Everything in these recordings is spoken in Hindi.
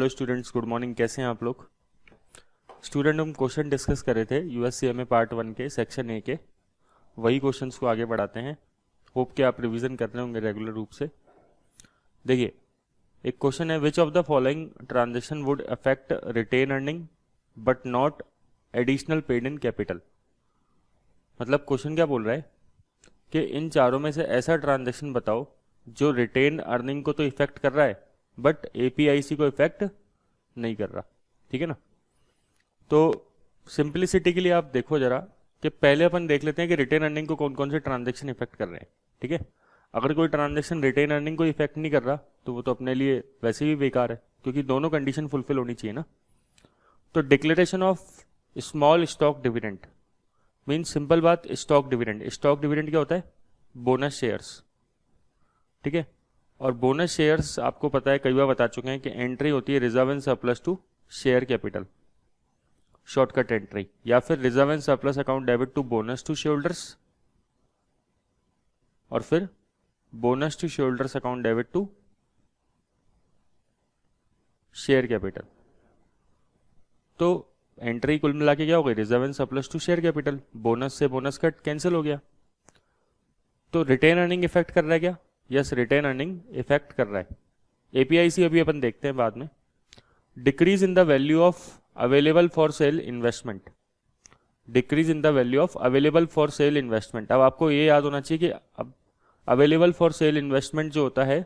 Hello students, good morning. कैसे हैं आप लोग? स्टूडेंट, हम क्वेश्चन डिस्कस कर रहे थे यूएससीएमए पार्ट 1 के सेक्शन ए के। वही क्वेश्चंस को आगे बढ़ाते हैं। होप कि आप रिवीजन कर रहे होंगे रेगुलर रूप से। देखिए, एक क्वेश्चन है, which of the following transaction would affect retain earning but not additional paid in capital. मतलब क्वेश्चन क्या बोल रहा है कि इन चारों में से ऐसा ट्रांजेक्शन बताओ जो रिटेन अर्निंग को तो इफेक्ट कर रहा है बट एपीआईसी को इफेक्ट नहीं कर रहा। ठीक है ना? तो सिंपलिसिटी के लिए आप देखो जरा कि पहले अपन देख लेते हैं कि रिटेन अर्निंग को कौन कौन से ट्रांजेक्शन इफेक्ट कर रहे हैं। ठीक है, अगर कोई ट्रांजेक्शन रिटेन अर्निंग को इफेक्ट नहीं कर रहा तो वो तो अपने लिए वैसे भी बेकार है, क्योंकि दोनों कंडीशन फुलफिल होनी चाहिए ना। तो declaration of small stock dividend mean simple बात, स्टॉक डिविडेंड। स्टॉक डिविडेंड क्या होता है? Bonus shares. ठीक है, और बोनस शेयर्स आपको पता है, कई बार बता चुके हैं कि एंट्री होती है reserve and surplus to share capital, shortcut entry, या फिर reserve and surplus account debit to bonus to shareholders, और फिर bonus to shareholders account debit to share capital. तो एंट्री कुल मिला के क्या हो गई? Reserve and surplus to share capital. Bonus से बोनस कट कैंसिल हो गया। तो रिटेन अर्निंग इफेक्ट कर रहा है क्या? यस, रिटेन अर्निंग इफेक्ट कर रहा है। एपीआईसी अभी अपन देखते हैं बाद में। Decrease in the value of available for cell investment. Decrease in the value of available for cell investment. अब आपको ये याद होना चाहिए कि अब अवेलेबल फॉर सेल इन्वेस्टमेंट जो होता है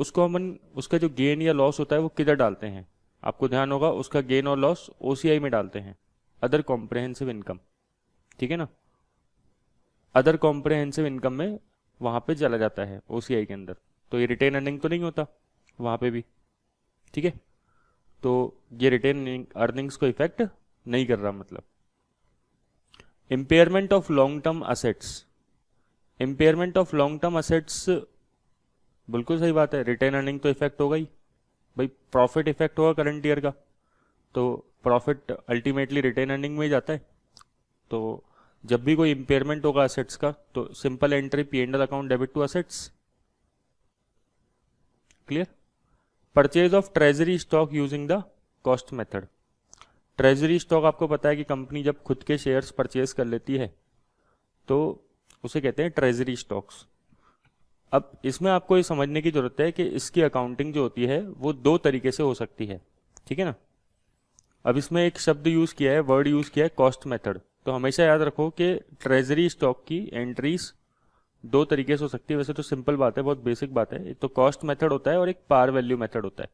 उसको अपन, उसका जो गेन या लॉस होता है वो किधर डालते हैं? आपको ध्यान होगा, उसका गेन और लॉस ओसीआई में डालते हैं, अदर कॉम्प्रहेंसिव इनकम। ठीक है ना? अदर कॉम्प्रहेंसिव इनकम में वहां पे चला जाता है ओसीआई के अंदर। तो ये रिटेन अर्निंग तो नहीं होता वहां पे भी। ठीक है, तो ये रिटेन अर्निंग्स को इफेक्ट नहीं कर रहा। मतलब impairment of long term assets. Impairment of long term assets, बिल्कुल सही बात है, रिटेन अर्निंग तो इफेक्ट होगा ही भाई। प्रॉफिट इफेक्ट होगा करंट ईयर का, तो प्रॉफिट अल्टीमेटली रिटेन अर्निंग में ही जाता है। तो जब भी कोई इम्पेयरमेंट होगा असेट्स का तो simple entry P&L account debit to assets. Clear? Purchase of treasury stock using the cost method. Treasury stock आपको पता है कि कंपनी जब खुद के शेयर्स परचेज कर लेती है तो उसे कहते हैं ट्रेजरी स्टॉक्स। अब इसमें आपको ये समझने की जरूरत है कि इसकी अकाउंटिंग जो होती है वो दो तरीके से हो सकती है। ठीक है ना? अब इसमें एक शब्द यूज किया है, वर्ड यूज किया है, कॉस्ट मेथड। तो हमेशा याद रखो कि ट्रेजरी स्टॉक की एंट्रीज दो तरीके से हो सकती है। वैसे तो सिंपल बात है, बहुत बेसिक बात है। एक तो कॉस्ट मेथड होता है और एक पार वैल्यू मेथड होता है।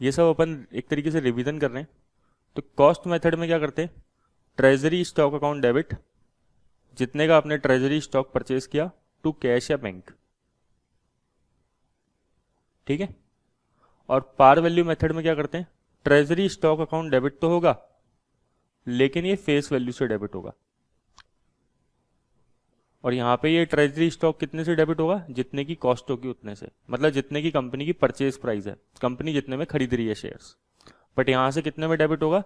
ये सब अपन एक तरीके से रिवीजन कर रहे हैं। तो कॉस्ट मेथड में क्या करते हैं? ट्रेजरी स्टॉक अकाउंट डेबिट, जितने का आपने ट्रेजरी स्टॉक परचेज किया, टू कैश या बैंक। ठीक है? और पार वैल्यू मेथड में क्या करते हैं? ट्रेजरी स्टॉक अकाउंट डेबिट तो होगा लेकिन ये फेस वैल्यू से डेबिट होगा। और यहां पे ये ट्रेजरी स्टॉक कितने से डेबिट होगा? जितने की कॉस्ट होगी उतने से, मतलब जितने की कंपनी की परचेज प्राइस है, कंपनी जितने में खरीद रही है शेयर्स। बट यहां से कितने में डेबिट होगा?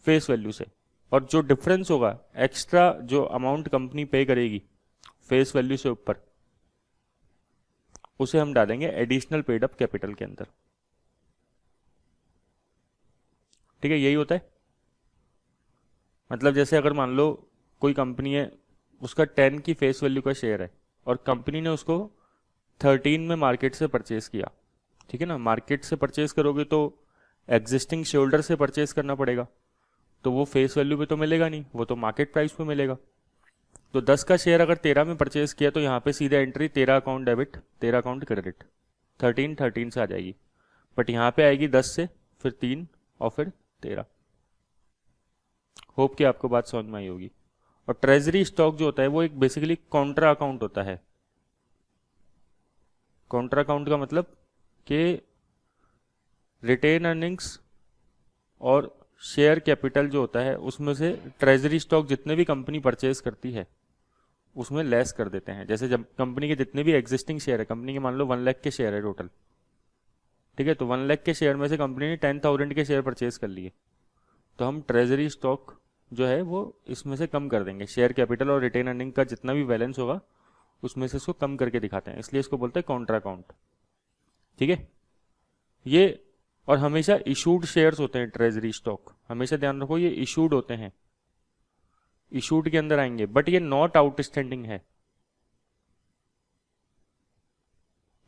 फेस वैल्यू से। और जो डिफरेंस होगा, एक्स्ट्रा जो अमाउंट कंपनी पे करेगी फेस वैल्यू से ऊपर, उसे हम डालेंगे एडिशनल पेड अप कैपिटल के अंदर। ठीक है, यही होता है। मतलब जैसे अगर मान लो कोई कंपनी है, उसका 10 की फेस वैल्यू का शेयर है और कंपनी ने उसको 13 में मार्केट से परचेज किया। ठीक है ना? मार्केट से परचेज करोगे तो एग्जिस्टिंग शेयर होल्डर से परचेज करना पड़ेगा, तो वो फेस वैल्यू पे तो मिलेगा नहीं, वो तो मार्केट प्राइस पे मिलेगा। तो 10 का शेयर अगर 13 में परचेज किया तो यहाँ पे सीधा entry 13 account debit, 13 account credit, 13 से आ जाएगी। बट यहाँ पे आएगी 10 से, फिर 3 और फिर 13। होप कि आपको बात समझ में आई होगी। और ट्रेजरी स्टॉक जो होता है वो एक बेसिकली कॉन्ट्रा अकाउंट होता है। कॉन्ट्रा अकाउंट का मतलब कि रिटेन अर्निंग्स और शेयर कैपिटल जो होता है उसमें से ट्रेजरी स्टॉक जितने भी कंपनी परचेज करती है उसमें लेस कर देते हैं। जैसे जब कंपनी के जितने भी एग्जिस्टिंग शेयर है, कंपनी के मान लो 1 लाख के शेयर है टोटल। ठीक है, तो 1 लाख के शेयर में से कंपनी ने 10,000 के शेयर परचेज कर लिए, तो हम ट्रेजरी स्टॉक जो है वो इसमें से कम कर देंगे। शेयर कैपिटल और रिटेन अर्निंग का जितना भी बैलेंस होगा उसमें से इसको कम करके दिखाते हैं, इसलिए इसको बोलते हैं कॉन्ट्रा अकाउंट। ठीक है, ये और हमेशा इशूड शेयर्स होते हैं ट्रेजरी स्टॉक, हमेशा ध्यान रखो ये इशूड होते हैं, इशूड के अंदर आएंगे, बट ये नॉट आउटस्टैंडिंग है,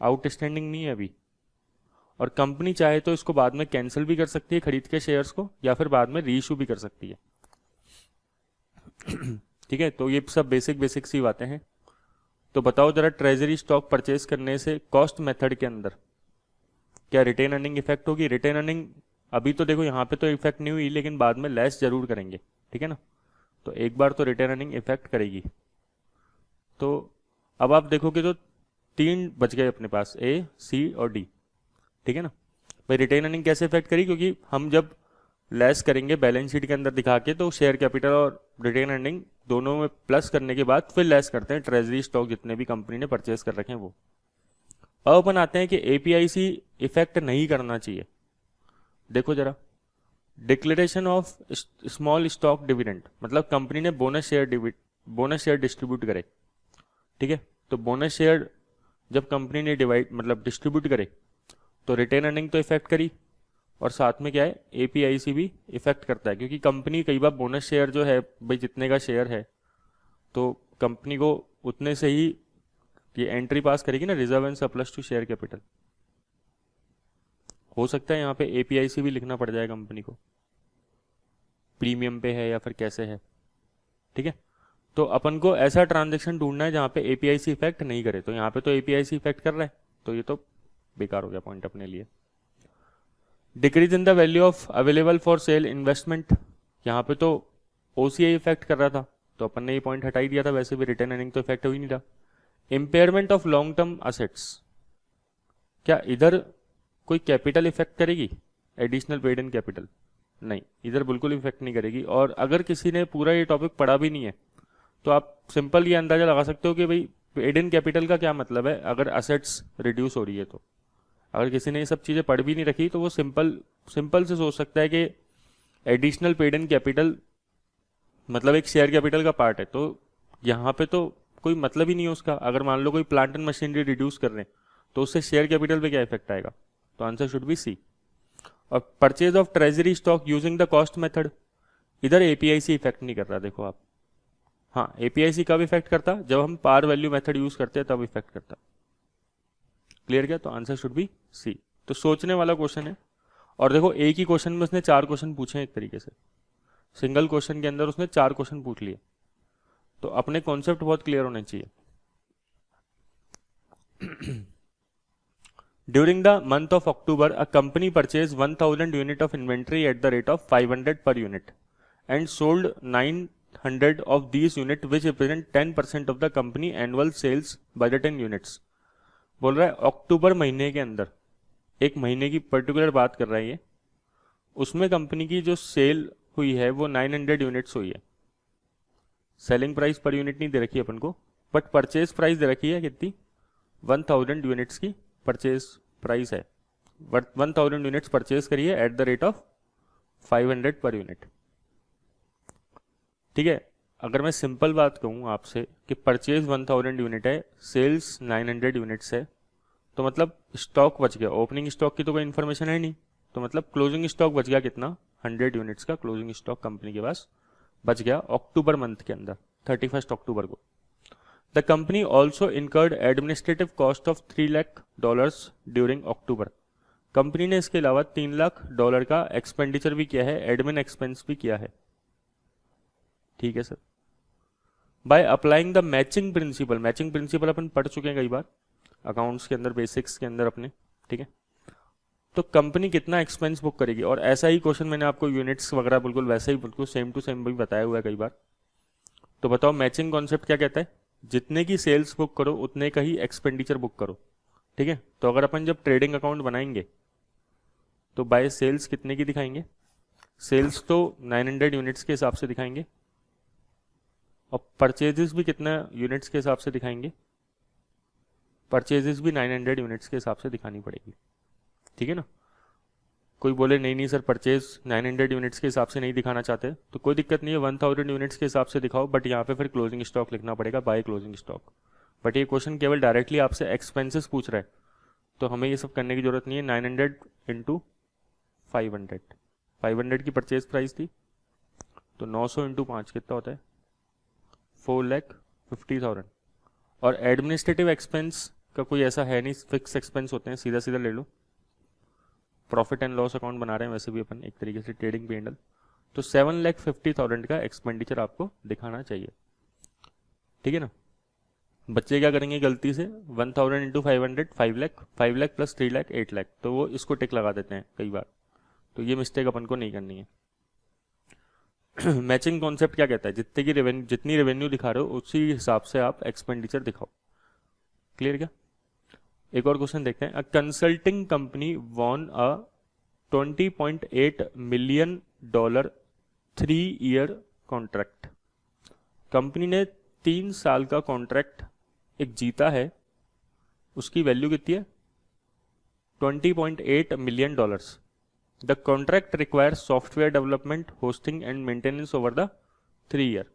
आउटस्टैंडिंग नहीं है अभी। और कंपनी चाहे तो इसको बाद में कैंसिल भी कर सकती है खरीद के शेयर्स को, या फिर बाद में रीइशू भी कर सकती है। ठीक है, तो ये सब बेसिक सी बातें हैं। तो बताओ जरा, ट्रेजरी स्टॉक परचेज करने से कॉस्ट मेथड के अंदर क्या रिटेन अर्निंग इफेक्ट होगी? रिटेन अर्निंग अभी तो देखो यहाँ पे तो इफेक्ट नहीं हुई, लेकिन बाद में लेस जरूर करेंगे। ठीक है ना, तो एक बार तो रिटेन अर्निंग इफेक्ट करेगी। तो अब आप देखोगे तो 3 बच गए अपने पास, ए, सी और डी। ठीक है ना भाई, रिटेन अर्निंग कैसे इफेक्ट करी? क्योंकि हम जब लेस करेंगे बैलेंस शीट के अंदर दिखा के, तो शेयर कैपिटल और रिटेन अर्निंग दोनों में प्लस करने के बाद फिर लेस करते हैं ट्रेजरी स्टॉक जितने भी कंपनी ने परचेज कर रखे हैं वो। अब अपन आते हैं कि एपीआईसी इफेक्ट नहीं करना चाहिए। देखो जरा, declaration of small stock dividend, मतलब कंपनी ने बोनस शेयर डिस्ट्रीब्यूट करे। ठीक है, तो बोनस शेयर जब कंपनी ने डिस्ट्रीब्यूट करे तो रिटेन अर्निंग तो इफेक्ट करी, और साथ में क्या है, एपीआईसी भी इफेक्ट करता है। क्योंकि कंपनी कई बार बोनस शेयर जो है भाई, जितने का शेयर है तो कंपनी को उतने से ही ये एंट्री पास करेगी ना, reserve and surplus to share capital. हो सकता है यहाँ पे एपीआईसी भी लिखना पड़ जाए कंपनी को, प्रीमियम पे है या फिर कैसे है। ठीक है, तो अपन को ऐसा ट्रांजेक्शन ढूंढना है जहाँ पे एपीआईसी इफेक्ट नहीं करे। तो यहाँ पे तो एपीआईसी इफेक्ट कर रहा है, तो ये तो बेकार हो गया पॉइंट अपने लिए। Decrease in the value of available for cell investment, यहाँ पे तो ओसीआई इफेक्ट कर रहा था, तो अपन ने ये पॉइंट हटा ही दिया था, वैसे भी रिटर्न अर्निंग तो इफेक्ट हो ही नहीं था। Impairment of long term assets, क्या इधर कोई कैपिटल इफेक्ट करेगी? एडिशनल पेड इन कैपिटल नहीं, इधर बिल्कुल इफेक्ट नहीं करेगी। और अगर किसी ने पूरा ये टॉपिक पढ़ा भी नहीं है तो आप सिंपल ये अंदाजा लगा सकते हो कि भाई पेड इन कैपिटल का क्या मतलब है अगर असेट्स रिड्यूस हो रही है। तो अगर किसी ने ये सब चीज़ें पढ़ भी नहीं रखी तो वो सिंपल से सोच सकता है कि एडिशनल पेड इन कैपिटल मतलब एक शेयर कैपिटल का पार्ट है। तो यहाँ पे तो कोई मतलब ही नहीं है उसका। अगर मान लो कोई प्लांट एंड मशीनरी रिड्यूस कर रहे हैं तो उससे शेयर कैपिटल पे क्या इफेक्ट आएगा? तो आंसर शुड बी सी। और purchase of treasury stock using the cost method, इधर एपीआईसी इफेक्ट नहीं कर रहा। देखो आप, हाँ एपीआईसी कब इफेक्ट करता? जब हम पार वैल्यू मेथड यूज करते हैं तब इफेक्ट करता। क्लियर क्या? तो आंसर शुड बी सी। तो सोचने वाला क्वेश्चन है। और देखो एक ही क्वेश्चन में उसने 4 क्वेश्चन पूछे हैं, एक तरीके से सिंगल क्वेश्चन के अंदर उसने 4 क्वेश्चन पूछ लिए। तो अपने कॉन्सेप्ट बहुत क्लियर होने चाहिए। During the month of October, a company purchased 1000 unit of inventory at the rate of 500 per unit and sold 900 of these units, which represent 10% of the company annual sales budget in units. बोल रहा है अक्टूबर महीने के अंदर, एक महीने की पर्टिकुलर बात कर रहा है ये, उसमें कंपनी की जो सेल हुई है वो 900 यूनिट्स हुई है। सेलिंग प्राइस पर यूनिट नहीं दे रखी है अपन को, बट परचेज प्राइस दे रखी है कितनी? 1000 यूनिट्स की परचेज प्राइस है। बट 1000 यूनिट्स परचेज करी है at the rate of 500 per unit. ठीक है, अगर मैं सिंपल बात कहूँ आपसे कि परचेज 1000 यूनिट है, सेल्स 900 यूनिट्स है, तो मतलब स्टॉक बच गया। ओपनिंग स्टॉक की तो कोई इन्फॉर्मेशन है नहीं, तो मतलब क्लोजिंग स्टॉक बच गया कितना? 100 यूनिट्स का क्लोजिंग स्टॉक कंपनी के पास बच गया अक्टूबर मंथ के अंदर, 31 अक्टूबर को। The company also incurred administrative cost of $3 lakh during October. Company ने इसके अलावा $3 लाख का एक्सपेंडिचर भी किया है, एडमिन एक्सपेंस भी किया है। ठीक है sir. By applying the matching principle, matching principle अपन पढ़ चुके हैं कई बार अकाउंट्स के अंदर, बेसिक्स के अंदर अपने। ठीक है, तो कंपनी कितना एक्सपेंस बुक करेगी? और ऐसा ही क्वेश्चन मैंने आपको यूनिट्स वगैरह बिल्कुल वैसे ही बिल्कुल सेम टू सेम भी बताया हुआ है कई बार। तो बताओ मैचिंग कॉन्सेप्ट क्या कहता है? जितने की सेल्स बुक करो उतने का ही एक्सपेंडिचर बुक करो। ठीक है, तो अगर अपन जब ट्रेडिंग अकाउंट बनाएंगे तो बाय सेल्स कितने की दिखाएंगे? सेल्स तो 900 यूनिट्स के हिसाब से दिखाएंगे, और परचेजेस भी कितना यूनिट्स के हिसाब से दिखाएंगे? परचेजेस भी 900 यूनिट्स के हिसाब से दिखानी पड़ेगी। ठीक है ना। कोई बोले नहीं नहीं सर परचेज 900 यूनिट्स के हिसाब से नहीं दिखाना चाहते, तो कोई दिक्कत नहीं है, 1000 यूनिट्स के हिसाब से दिखाओ, बट यहाँ पे फिर क्लोजिंग स्टॉक लिखना पड़ेगा, बाय क्लोजिंग स्टॉक। बट ये क्वेश्चन केवल डायरेक्टली आपसे एक्सपेंसेस पूछ रहा है, तो हमें ये सब करने की जरूरत नहीं है। 900 इंटू 500, 500 की परचेज प्राइस थी, तो 900 इंटू 5 कितना होता है, 4,50,000। और एडमिनिस्ट्रेटिव एक्सपेंस का कोई ऐसा है नहीं, फिक्स एक्सपेंस होते हैं, सीधा सीधा ले लो। प्रॉफिट एंड लॉस अकाउंट बना रहे हैं वैसे भी अपन एक तरीके से, ट्रेडिंग P&L। तो 7,50,000 का एक्सपेंडिचर आपको दिखाना चाहिए, ठीक है ना। बच्चे क्या करेंगे गलती से, 1,000 इंटू 500, 5 लाख, 5 लाख प्लस 3 लाख 8 लाख, तो वो इसको टिक लगा देते हैं कई बार, तो ये मिस्टेक अपन को नहीं करनी है। मैचिंग कॉन्सेप्ट क्या कहता है, जितनी रेवेन्यू दिखा रहे हो उसी हिसाब से आप एक्सपेंडिचर दिखाओ। क्लियर क्या। एक और क्वेश्चन देखते हैं। A consulting company von a $20.8 million 3-year contract. Company ने 3 साल का कॉन्ट्रैक्ट एक जीता है, उसकी वैल्यू कितनी है, $20.8 million. The contract requires software development, hosting and maintenance over the 3 year.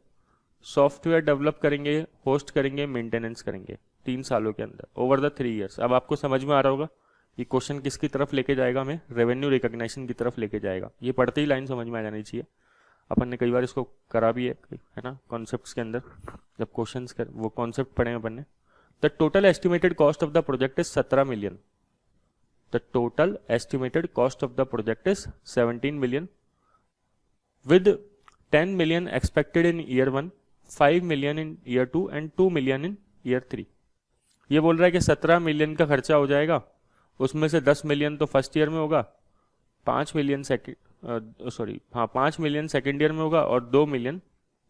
Software develop करेंगे, होस्ट करेंगे, मेंटेनेंस करेंगे 3 सालों के अंदर, ओवर द 3 ईयर्स। अब आपको समझ में आ रहा होगा ये क्वेश्चन किसकी तरफ लेके जाएगा, हमें रेवेन्यू रिकॉग्निशन की तरफ लेके जाएगा। ये पढ़ते ही लाइन समझ में आ जानी चाहिए। अपन ने कई बार इसको करा भी है ना, कॉन्सेप्ट्स के अंदर जब क्वेश्चंस कर वो कॉन्सेप्ट पढ़े अपन ने। The total estimated cost of the project is 17 million. The total estimated cost of the project is 17 million with 10 million expected in year 1, 5 million in year 2 and 2 million in year 3। ये बोल रहा है कि 17 मिलियन का खर्चा हो जाएगा, उसमें से 10 मिलियन तो फर्स्ट ईयर में होगा, 5 मिलियन सेकेंड ईयर में होगा और 2 मिलियन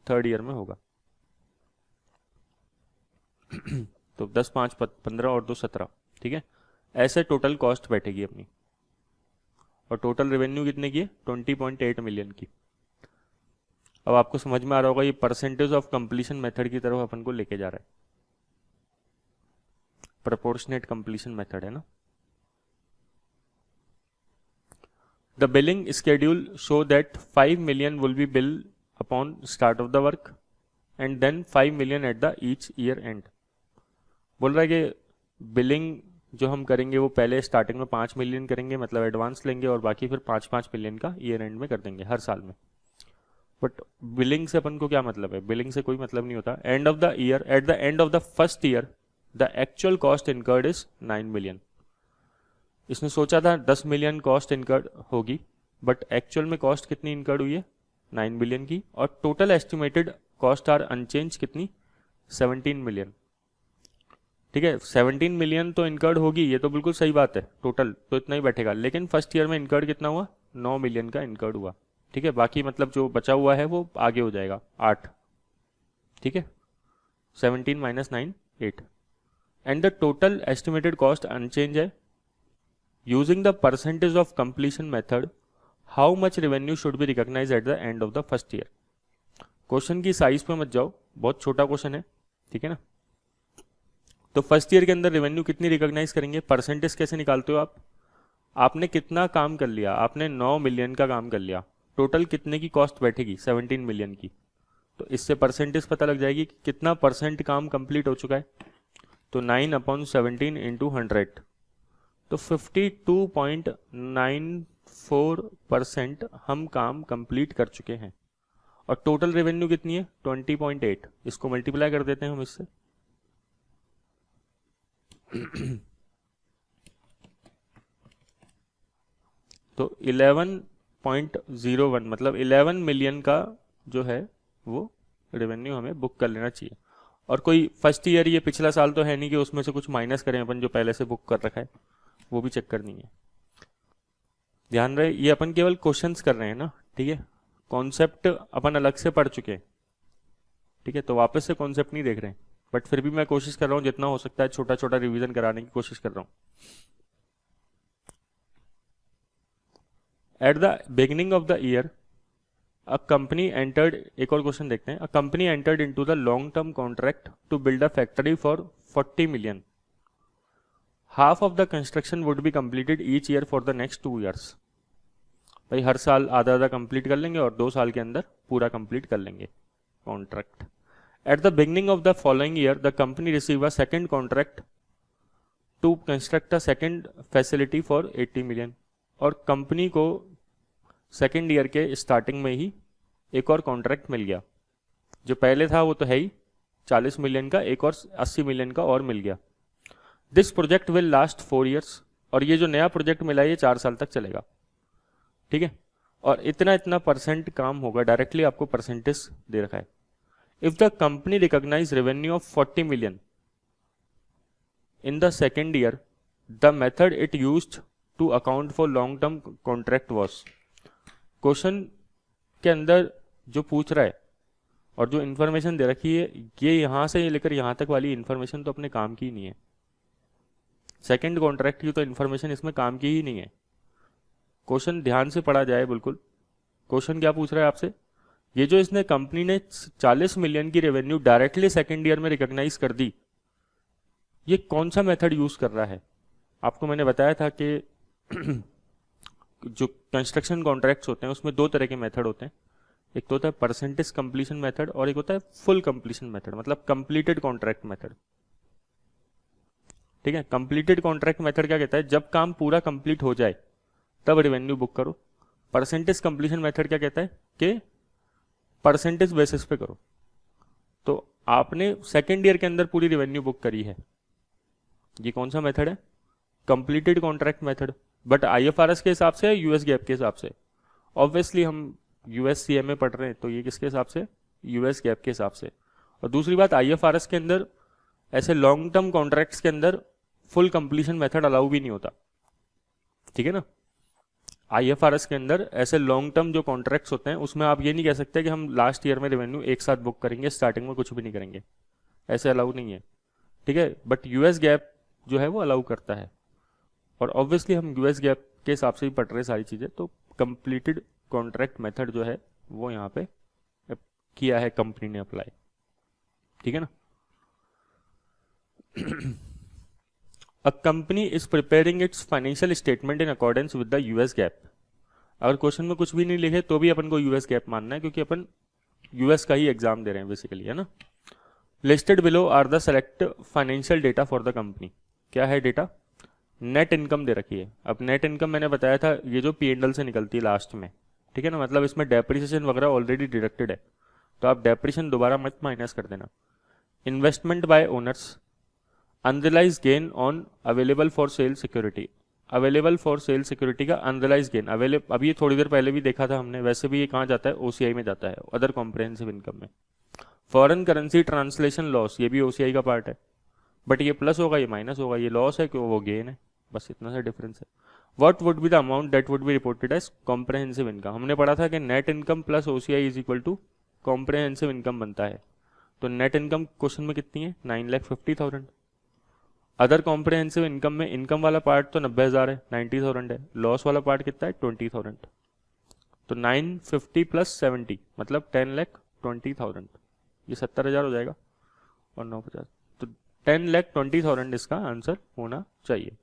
थर्ड ईयर में होगा। तो 10, 5, 15 और 2, 17, ठीक है। ऐसे टोटल कॉस्ट बैठेगी अपनी, और टोटल रेवेन्यू कितने की है, 20.8 मिलियन की। अब आपको समझ में आ रहा होगा ये परसेंटेज ऑफ कंप्लीशन मेथड की तरफ अपन को लेके जा रहा है। प्रोपोर्शनेट कंप्लीशन मेथड है ना। The billing schedule show that 5 million will be billed upon start of the work and then 5 million at the each year end। बोल रहा है कि बिलिंग जो हम करेंगे वो पहले स्टार्टिंग में 5 मिलियन करेंगे, मतलब एडवांस लेंगे, और बाकी फिर 5-5 मिलियन का ईयर एंड में कर देंगे हर साल में। बट बिलिंग से अपन को क्या मतलब है, बिलिंग से कोई मतलब नहीं होता। End of the year, at the end of the first year the actual cost incurred is 9 million. इसने सोचा था 10 मिलियन कॉस्ट इनकर्ड होगी, बट एक्चुअल में कॉस्ट कितनी इनकर्ड हुई है, 9 मिलियन की। और total estimated cost are unchange कितनी, 17 मिलियन। ठीक है, 17 मिलियन तो इनकर्ड होगी, ये तो बिल्कुल सही बात है, टोटल तो इतना ही बैठेगा। लेकिन फर्स्ट ईयर में इनकर्ड कितना हुआ, 9 मिलियन का इनकर्ड हुआ। ठीक है, बाकी मतलब जो बचा हुआ है वो आगे हो जाएगा 8। ठीक है, 17 minus 9, 8। And the total estimated cost unchange है। Using the percentage of completion method how much revenue should be recognise at the end of the first year. Question की साइज पे मत जाओ, बहुत छोटा क्वेश्चन है, ठीक है ना। तो फर्स्ट ईयर के अंदर रेवेन्यू कितनी रिकॉग्नाइज करेंगे, परसेंटेज कैसे निकालते हो आप, आपने कितना काम कर लिया, आपने 9 मिलियन का काम कर लिया, टोटल कितने की कॉस्ट बैठेगी, 17 मिलियन की। तो इससे परसेंटेज पता लग जाएगी कि कितना परसेंट काम कंप्लीट हो चुका है। तो 9/17 इंटू 100, तो 52.94% हम काम कंप्लीट कर चुके हैं। और टोटल रेवेन्यू कितनी है, 20.8। इसको मल्टीप्लाई कर देते हैं हम इससे। तो 11.01 मतलब 11 मिलियन का जो है वो रेवेन्यू हमें बुक कर लेना चाहिए। और कोई फर्स्ट ईयर, ये पिछला साल तो है नहीं कि उसमें से कुछ माइनस करें अपन जो पहले से बुक कर रखा है, वो भी चेक करनी है। ध्यान रहे ये अपन केवल क्वेश्चंस कर रहे हैं ना, ठीक है, कॉन्सेप्ट अपन अलग से पढ़ चुके हैं। ठीक है, तो वापस से कॉन्सेप्ट नहीं देख रहे हैं, बट फिर भी मैं कोशिश कर रहा हूं जितना हो सकता है छोटा छोटा रिवीजन कराने की कोशिश कर रहा हूं। At the beginning of the year a company entered, एक और क्वेश्चन देखते हैं। A company entered into the long term contract to build a factory for 40 million. Half of the construction would be completed each year for the next 2 years. भाई हर साल आधा आधा कंप्लीट कर लेंगे और 2 साल के अंदर पूरा कंप्लीट कर लेंगे contract. At the beginning of the following year the company receive a second contract to construct a second facility for 80 million. और कंपनी को सेकेंड ईयर के स्टार्टिंग में ही एक और कॉन्ट्रैक्ट मिल गया। जो पहले था वो तो है ही 40 मिलियन का, एक और 80 मिलियन का और मिल गया। This project will last 4 years. और ये जो नया प्रोजेक्ट मिला है ये 4 साल तक चलेगा, ठीक है। और इतना इतना परसेंट काम होगा, डायरेक्टली आपको परसेंटेज दे रखा है। If the company recognize revenue of 40 million in the second year the method it used to account for long term contract was. Question के अंदर जो पूछ रहा है और जो इन्फॉर्मेशन दे रखी है, ये यहां से लेकर यहां तक वाली इन्फॉर्मेशन तो अपने काम की ही नहीं है। सेकंड कॉन्ट्रैक्ट की तो इन्फॉर्मेशन इसमें काम की ही नहीं है। क्वेश्चन ध्यान से पढ़ा जाए बिल्कुल। क्वेश्चन क्या पूछ रहा है आपसे, ये जो इसने कंपनी ने 40 मिलियन की रेवेन्यू डायरेक्टली सेकेंड ईयर में रिकॉग्नाइज कर दी, ये कौन सा मेथड यूज कर रहा है। आपको मैंने बताया था कि जो कंस्ट्रक्शन कॉन्ट्रैक्ट्स होते हैं उसमें 2 तरह के मेथड होते हैं। एक तो होता है परसेंटेज कंप्लीशन मेथड और एक होता है फुल कंप्लीशन मेथड, मतलब कंप्लीटेड कॉन्ट्रैक्ट मेथड, ठीक है। कंप्लीटेड कॉन्ट्रैक्ट मेथड क्या कहता है, जब काम पूरा कंप्लीट हो जाए तब रेवेन्यू बुक करो। परसेंटेज कंप्लीशन मेथड क्या कहता है कि परसेंटेज बेसिस पे करो। तो आपने सेकेंड ईयर के अंदर पूरी रेवेन्यू बुक करी है, ये कौन सा मेथड है, completed contract method. But IFRS के हिसाब से, यूएस गैप के हिसाब से, ऑब्वियसली हम यूएस सीएमए पढ़ रहे हैं तो ये किसके हिसाब से, यूएस गैप के हिसाब से। और दूसरी बात, आईएफआरएस के अंदर ऐसे लॉन्ग टर्म कॉन्ट्रैक्ट्स के अंदर फुल कंप्लीशन मेथड अलाउ भी नहीं होता, ठीक है ना। आईएफआरएस के अंदर ऐसे लॉन्ग टर्म जो कॉन्ट्रैक्ट्स होते हैं उसमें आप ये नहीं कह सकते कि हम लास्ट ईयर में रेवेन्यू एक साथ बुक करेंगे, स्टार्टिंग में कुछ भी नहीं करेंगे, ऐसे अलाउ नहीं है, ठीक है। बट यूएस गैप जो है वो अलाउ करता है। और ऑब्वियसली हम यूएस गैप के हिसाब से ही पढ़ रहे हैं सारी चीज़ें, तो कंप्लीटेड कॉन्ट्रैक्ट मेथड जो है वो यहाँ पे किया है कंपनी ने अप्लाई, ठीक है ना। A company is preparing its financial statement in accordance with the US GAAP। अगर क्वेश्चन में कुछ भी नहीं लिखे तो भी अपन को यूएस गैप मानना है, क्योंकि अपन यूएस का ही एग्जाम दे रहे हैं बेसिकली, है ना। Listed below are the select financial data for the company. क्या है डेटा, नेट इनकम दे रखी है। अब नेट इनकम मैंने बताया था ये जो P&L से निकलती है लास्ट में, ठीक है ना, मतलब इसमें डेप्रिसिएशन वगैरह ऑलरेडी डिडक्टेड है, तो आप डेप्रिसिएशन दोबारा मत माइनस कर देना। Investment by owners, unrealize gain on available for sale security. Available for sale security का अनरियलाइज गेन अवेलेबल, अभी थोड़ी देर पहले भी देखा था हमने, वैसे भी ये कहाँ जाता है, ओसीआई में जाता है, अदर कॉम्प्रहेंसिव इनकम में। फॉरेन करेंसी ट्रांसलेशन लॉस, ये भी ओसीआई का पार्ट है, बट ये प्लस होगा ये माइनस होगा, ये लॉस है कि वो गेन है, बस इतना सा डिफरेंस है। What would be the amount that would be reported as comprehensive income. हमने पढ़ा था कि net income plus OCI is equal to comprehensive income बनता है। तो नेट इनकम क्वेश्चन में कितनी है, 9,50,000। अदर कॉम्प्रहेंसिव इनकम में इनकम वाला पार्ट तो 90,000 है, 90,000 है, लॉस वाला पार्ट कितना है, 20,000। तो 950 प्लस 70 मतलब 10,20,000, ये 70,000 हो जाएगा और 950, तो 10,20,000 इसका आंसर होना चाहिए,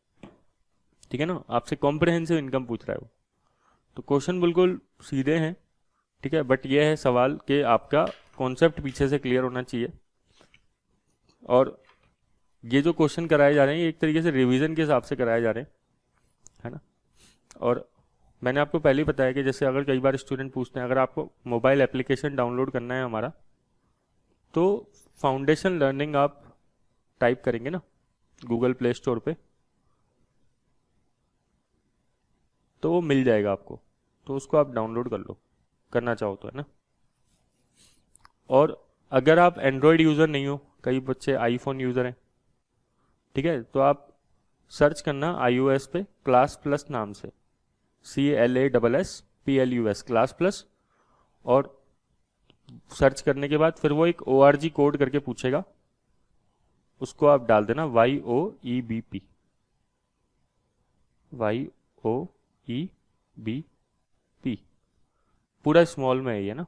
ठीक है ना। आपसे कॉम्प्रहेंसिव इनकम पूछ रहा है वो, तो क्वेश्चन बिल्कुल सीधे हैं, ठीक है। बट ये है सवाल कि आपका कॉन्सेप्ट पीछे से क्लियर होना चाहिए। और ये जो क्वेश्चन कराए जा रहे हैं ये एक तरीके से रिवीजन के हिसाब से कराए जा रहे हैं, है ना। और मैंने आपको पहले ही बताया कि जैसे अगर कई बार स्टूडेंट पूछते हैं, अगर आपको मोबाइल एप्लीकेशन डाउनलोड करना है हमारा, तो फाउंडेशन लर्निंग आप टाइप करेंगे ना गूगल प्ले स्टोर पे, तो वो मिल जाएगा आपको, तो उसको आप डाउनलोड कर लो, करना चाहो तो, है ना। और अगर आप एंड्रॉयड यूज़र नहीं हो, कई बच्चे आईफोन यूज़र हैं, ठीक है, तो आप सर्च करना iOS पे क्लास प्लस नाम से, CLASSPLUS क्लास प्लस, और सर्च करने के बाद फिर वो एक ORG कोड करके पूछेगा, उसको आप डाल देना YOEBP, YOEBP, पूरा स्मॉल में है ये ना,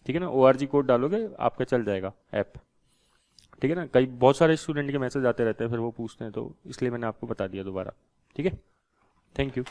ठीक है ना। ORG कोड डालोगे आपका चल जाएगा ऐप, ठीक है ना। कई बहुत सारे स्टूडेंट के मैसेज आते रहते हैं, फिर वो पूछते हैं, तो इसलिए मैंने आपको बता दिया दोबारा, ठीक है। Thank you.